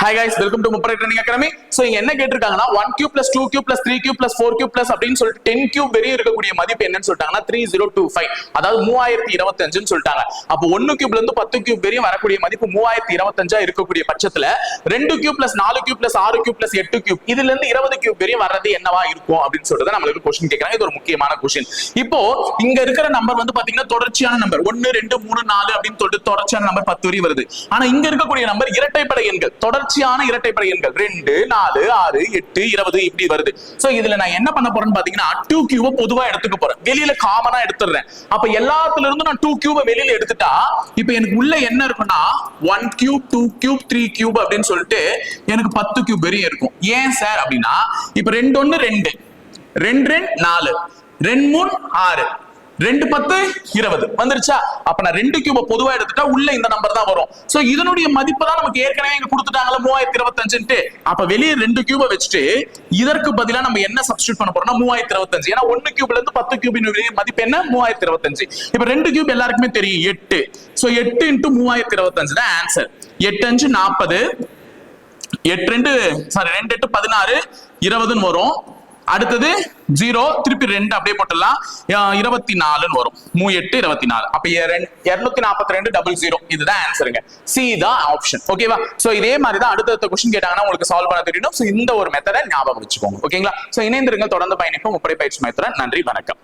Hi guys, welcome to Mupara Training Academy. So இங்க என்ன கேட்டிருக்காங்கன்னா 1 cube plus 2 cube plus 3 cube plus 4 cube plus அப்படின்னு சொல்லிட்டு 10 cube வரையும் இருக்கக்கூடிய மதிப்பு என்னன்னு சொல்லிட்டாங்கன்னா 3025, அதாவது 3025 ன்னு சொல்லிட்டாங்க. அப்போ 1 cube ல இருந்து 10 cube வரையும் வரக்கூடிய மதிப்பு 3025 இருக்கக்கூடிய பட்சத்துல 2 cube plus 4 cube plus 6 cube plus 8 cube இதுல இருந்து 20 cube வரையும் வர்றது என்னவா இருக்கும் அப்படின்னு சொல்லிட்டு நம்மளுக்கு क्वेश्चन கேக்குறாங்க. இது ஒரு முக்கியமான क्वेश्चन. இப்போ இங்க இருக்கிற நம்பர் வந்து பாத்தீங்கன்னா தொடர்ச்சியான நம்பர் 1 2 3 4 அப்படின்னு சொல்லிட்டு தொடர்ச்சியான நம்பர் 10 வரை வருது. ஆனா இங்க இருக்கக்கூடிய நம்பர் இரட்டைப்படை எண்கள், தொடர்ச்சியான இரட்டைப்படை எண்கள் 2 4 6 8 20 இப்படி வருது. சோ இதுல நான் என்ன பண்ண போறேன்னு பாத்தீங்கன்னா 2 கியூப பொதுவா எடுத்துக்க போறேன், வெளியில காமனா எடுத்துறேன். அப்ப எல்லாத்துல இருந்து நான் 2 கியூப வெளியில எடுத்துட்டா இப்போ எனக்கு உள்ள என்ன இருக்குன்னா 1 கியூப் 2 கியூப் 3 கியூப் அப்படின்னு சொல்லிட்டு எனக்கு 10 கியூப் வரையும் இருக்கும். ஏன் சார் அப்படின்னா இப்ப 2 1 2 2 2 4 2 3 6 2 10 20 வந்துருச்சா? அப்ப நான் 2 கியூப பொதுவா எடுத்துட்டா உள்ள இந்த நம்பர் தான் வரும். சோ இதனுடைய மதிப்பு தான் நமக்கு ஏற்கனவே இங்க கொடுத்துட்டாங்கல 3025. அப்ப வெளிய 2 கியூப வச்சுட்டு இதற்கு பதிலா நம்ம என்ன சப்ஸ்டிட்யூட் பண்ண போறோம்னா 3025. ஏன்னா 1 கியூப்ல இருந்து 10 கியூபின் மதிப்பு என்ன 3025. இப்ப 2 கியூப் எல்லாருக்குமே தெரியும் 8. சோ 8 into 3025 தான் ஆன்சர். 8 5 40, 8 2 16 20 வரும். அடுத்தது 0 திருப்பி 2 அப்படியே போட்டுடலாம் 24 வரும். 38 24. அப்ப 242 00 இதுதான் ஆன்சருங்க. சி தான் ஆப்ஷன். ஓகேவா? சோ இதே மாதிரி தான் அடுத்த क्वेश्चन கேட்டாங்கன்னா உங்களுக்கு சால்வ் பண்ண தெரியணும். சோ இந்த ஒரு மெத்தட ஞாபகம் வச்சுக்கோங்க. ஓகேங்களா? சோ இணைந்திருங்க, தொடர்ந்து பயணிப்போம் முப்படை பயிற்சி மையத்துடன். நன்றி, வணக்கம்.